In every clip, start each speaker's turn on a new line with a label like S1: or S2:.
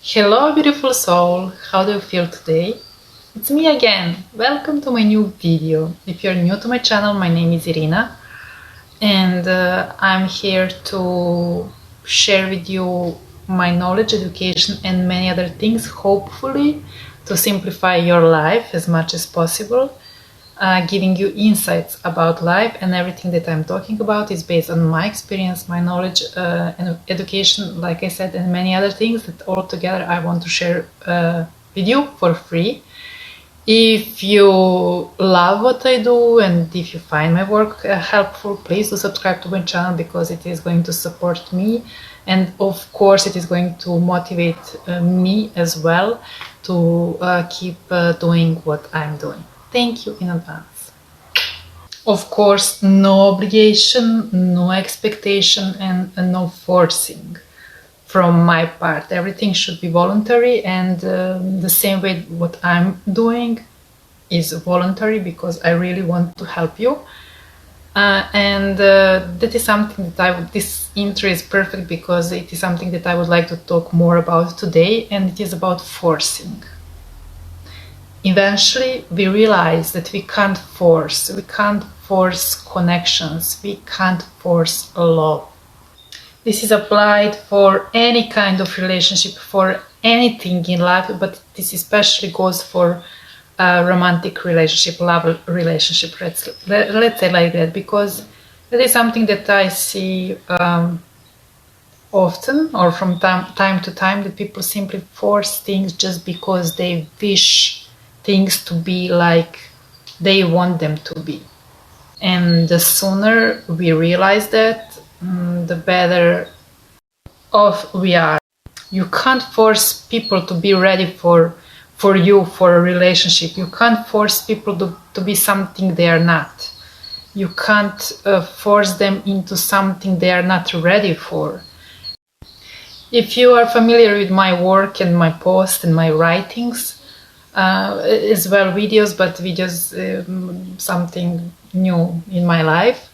S1: Hello, beautiful soul. How do you feel today? It's me again. Welcome to my new video. If you're new to my channel, my name is Irina, and I'm here to share with you my knowledge, education, and many other things, hopefully to simplify your life as much as possible. Giving you insights about life, and everything that I'm talking about is based on my experience, my knowledge, and education, like I said, and many other things that all together I want to share with you for free. If you love what I do and if you find my work helpful, please do subscribe to my channel, because it is going to support me, and of course it is going to motivate me as well to keep doing what I'm doing. Thank you in advance. Of course, no obligation, no expectation, and no forcing from my part. Everything should be voluntary, and the same way what I'm doing is voluntary, because I really want to help you. That is something that this intro is perfect, because it is something that I would like to talk more about today, and it is about forcing. Eventually we realize that we can't force connections, we can't force love. This is applied for any kind of relationship, for anything in life, but this especially goes for a romantic relationship, love relationship, let's say like that, because that is something that I see often, or from time to time, that people simply force things just because they wish things to be like they want them to be. And the sooner we realize that, the better off we are. You can't force people to be ready for you, for a relationship. You can't force people to be something they are not. You can't force them into something they are not ready for. If you are familiar with my work and my posts and my writings, as well videos, but videos something new in my life.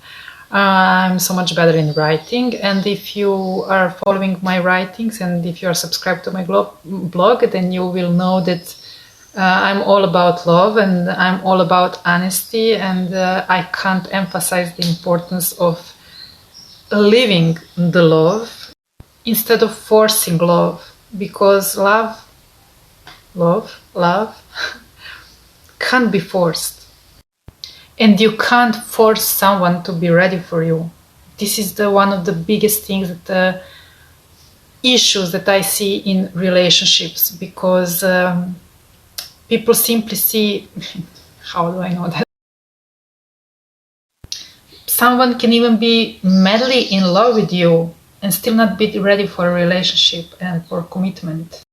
S1: I'm so much better in writing, and if you are following my writings and if you are subscribed to my blog, then you will know that I'm all about love, and I'm all about honesty, and I can't emphasize the importance of living the love instead of forcing love, because love can't be forced, and you can't force someone to be ready for you. This is one of the biggest things, that issues that I see in relationships, because people simply see how do I know that? Someone can even be madly in love with you and still not be ready for a relationship and for commitment.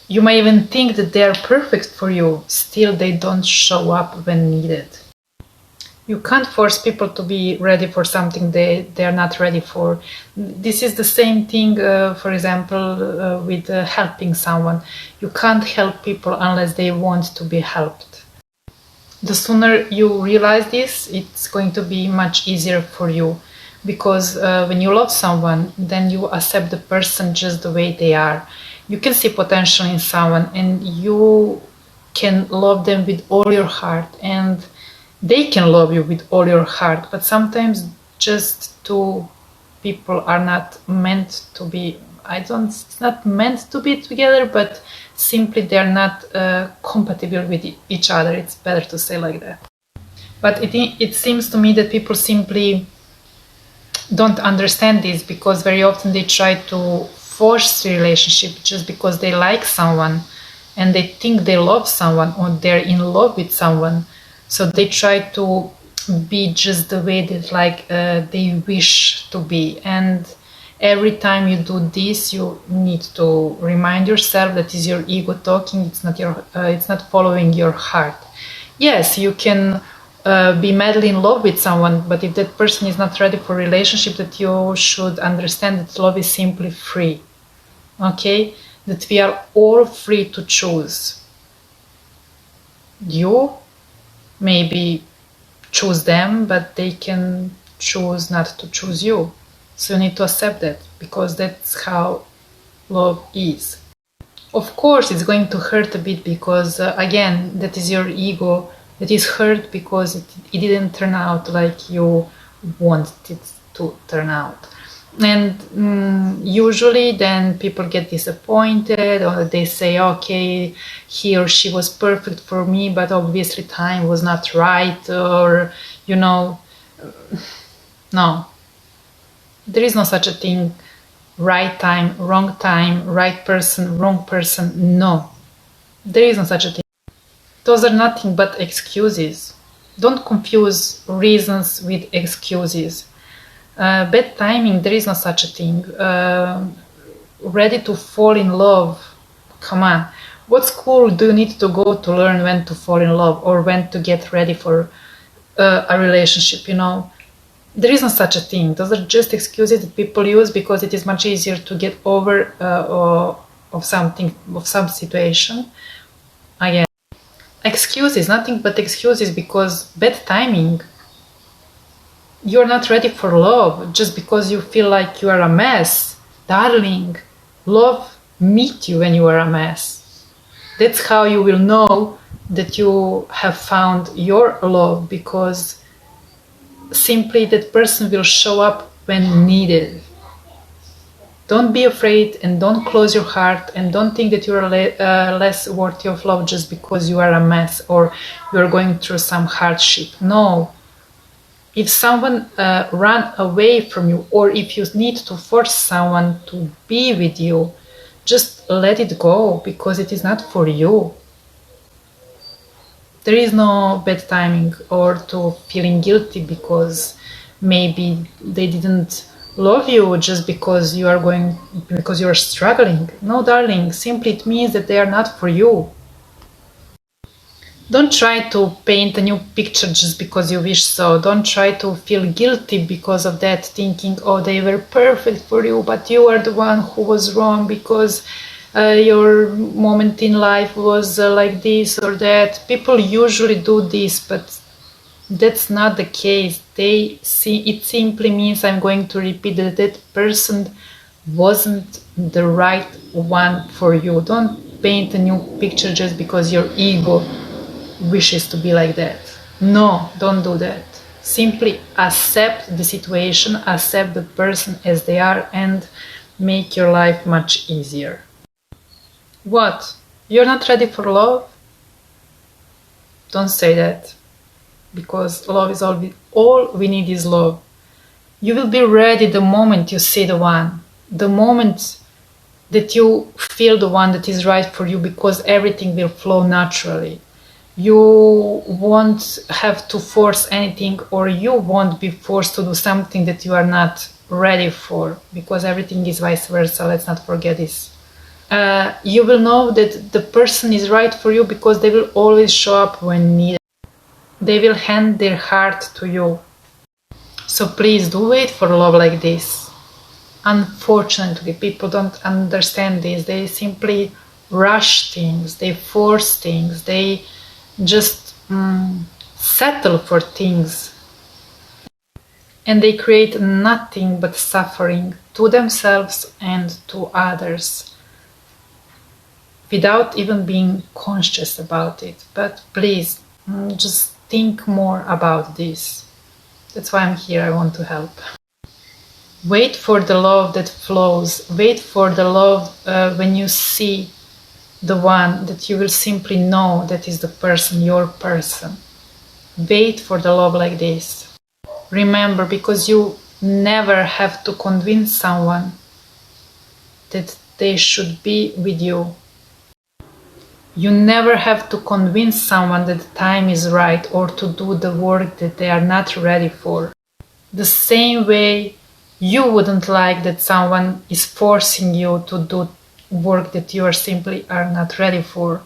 S1: You may even think that they are perfect for you, still they don't show up when needed. You can't force people to be ready for something they are not ready for. This is the same thing, for example, with helping someone. You can't help people unless they want to be helped. The sooner you realize this, it's going to be much easier for you, because when you love someone, then you accept the person just the way they are. You can see potential in someone, and you can love them with all your heart, and they can love you with all your heart. But sometimes just two people are not meant to be, it's not meant to be together, but simply they're not compatible with each other. It's better to say like that. But it seems to me that people simply don't understand this, because very often they try to force the relationship just because they like someone and they think they love someone, or they're in love with someone. So they try to be just the way that they wish to be. And every time you do this, you need to remind yourself that is your ego talking. It's not following your heart. Yes, you can be madly in love with someone, but if that person is not ready for a relationship, that you should understand that love is simply free. Okay, that we are all free to choose. You maybe choose them, but they can choose not to choose you. So you need to accept that, because that's how love is. Of course, it's going to hurt a bit because, again, that is your ego that is hurt because it didn't turn out like you wanted it to turn out. And usually then people get disappointed, or they say, okay, he or she was perfect for me, but obviously time was not right, or, you know, no. There is no such a thing, right time, right person, wrong person. No, there is no such a thing. Those are nothing but excuses. Don't confuse reasons with excuses. Bad timing, there is no such a thing. Ready to fall in love, come on. What school do you need to go to learn when to fall in love or when to get ready for a relationship, you know? There is no such a thing. Those are just excuses that people use because it is much easier to get over of something, of some situation. Again, excuses, nothing but excuses, because bad timing. You're not ready for love just because you feel like you are a mess. Darling, love meet you when you are a mess. That's how you will know that you have found your love, because simply that person will show up when needed. Don't be afraid and don't close your heart and don't think that you are less worthy of love just because you are a mess or you are going through some hardship. No. If someone ran away from you, or if you need to force someone to be with you, just let it go, because it is not for you. There is no bad timing or to feeling guilty because maybe they didn't love you just because you are struggling. No, darling, simply it means that they are not for you. Don't try to paint a new picture just because you wish so. Don't try to feel guilty because of that, thinking, oh, they were perfect for you, but you are the one who was wrong because your moment in life was like this or that. People usually do this, but that's not the case. It simply means, I'm going to repeat, that person wasn't the right one for you. Don't paint a new picture just because your ego wishes to be like that. No, don't do that. Simply accept the situation, accept the person as they are, and make your life much easier. What? You're not ready for love? Don't say that, because love is all we need is love. You will be ready the moment you see the one, the moment that you feel the one that is right for you, because everything will flow naturally. You won't have to force anything, or you won't be forced to do something that you are not ready for, because everything is vice versa. Let's not forget this. You will know that the person is right for you because they will always show up when needed. They will hand their heart to you. So please do wait for love like this. Unfortunately, people don't understand this. They simply rush things, they force things, they just settle for things, and they create nothing but suffering to themselves and to others without even being conscious about it. But please, just think more about this. That's why I'm here. I want to help. Wait for the love that flows. Wait for the love when you see the one that you will simply know that is the person, your person. Wait for the love like this. Remember, because you never have to convince someone that they should be with you. You never have to convince someone that the time is right or to do the work that they are not ready for. The same way you wouldn't like that someone is forcing you to do work that you are not ready for,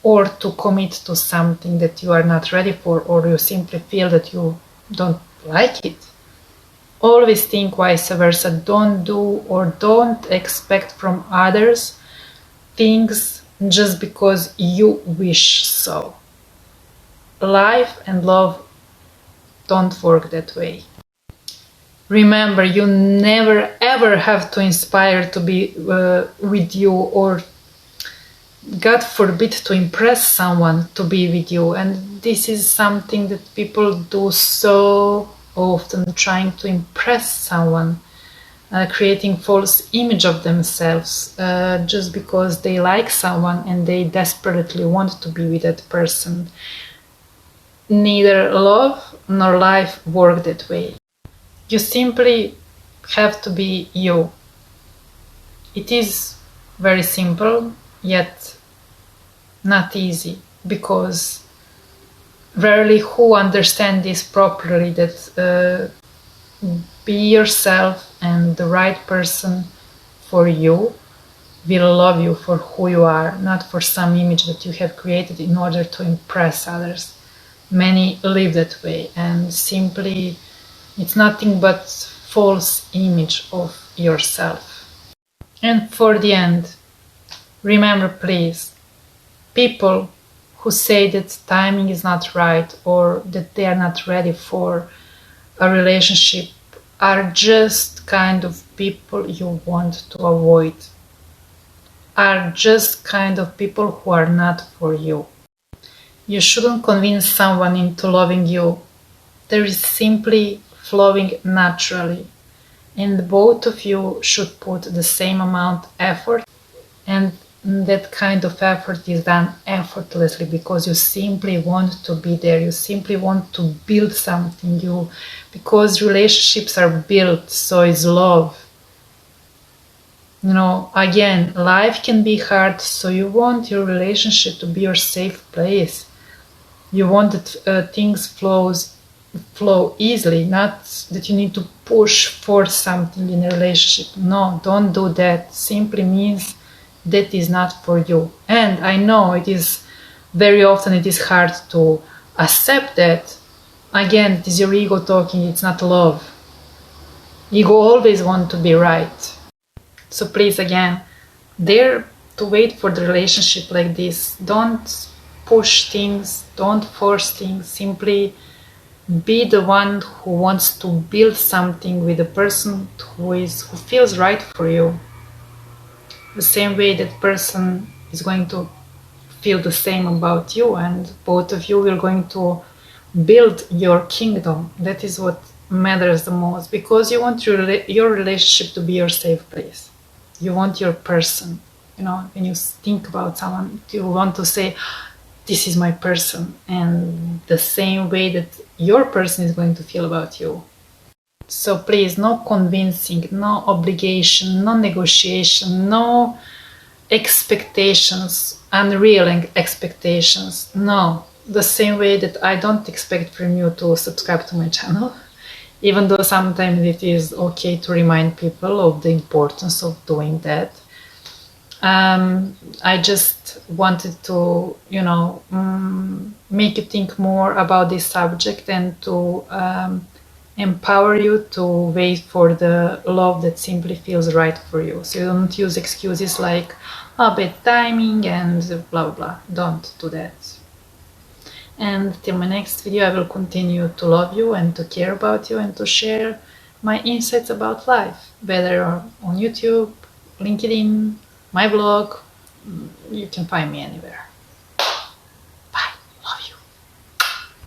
S1: or to commit to something that you are not ready for, or you simply feel that you don't like it. Always think vice versa. Don't do or don't expect from others things just because you wish so. Life and love don't work that way. Remember, you never ever have to inspire to be with you, or God forbid to impress someone to be with you. And this is something that people do so often, trying to impress someone, creating false image of themselves just because they like someone and they desperately want to be with that person. Neither love nor life work that way. You simply have to be you. It is very simple, yet not easy, because rarely who understand this properly, that be yourself and the right person for you will love you for who you are, not for some image that you have created in order to impress others. Many live that way, and simply it's nothing but false image of yourself. And for the end, remember please, people who say that timing is not right or that they are not ready for a relationship are just kind of people you want to avoid, are just kind of people who are not for you. You shouldn't convince someone into loving you. There is simply flowing naturally, and both of you should put the same amount of effort, and that kind of effort is done effortlessly because you simply want to be there, you simply want to build something, because relationships are built, so is love. Again, life can be hard, so you want your relationship to be your safe place. You want that things flow easily, not that you need to push for something in a relationship. No, don't do that. Simply means that is not for you. And I know it is very often it is hard to accept that. Again, it is your ego talking, it's not love. Ego always wants to be right. So please, again, dare to wait for the relationship like this. Don't push things, don't force things. Simply be the one who wants to build something with a person who feels right for you. The same way that person is going to feel the same about you, and both of you are going to build your kingdom. That is what matters the most, because you want your relationship to be your safe place. You want your person. When you think about someone, you want to say, this is my person, and the same way that your person is going to feel about you. So please, no convincing, no obligation, no negotiation, no expectations, unreal expectations. No, the same way that I don't expect from you to subscribe to my channel, even though sometimes it is okay to remind people of the importance of doing that. I just wanted to, make you think more about this subject and to empower you to wait for the love that simply feels right for you. So you don't use excuses like, bad timing and blah, blah, blah. Don't do that. And till my next video, I will continue to love you and to care about you and to share my insights about life, whether on YouTube, LinkedIn, my blog. You can find me anywhere.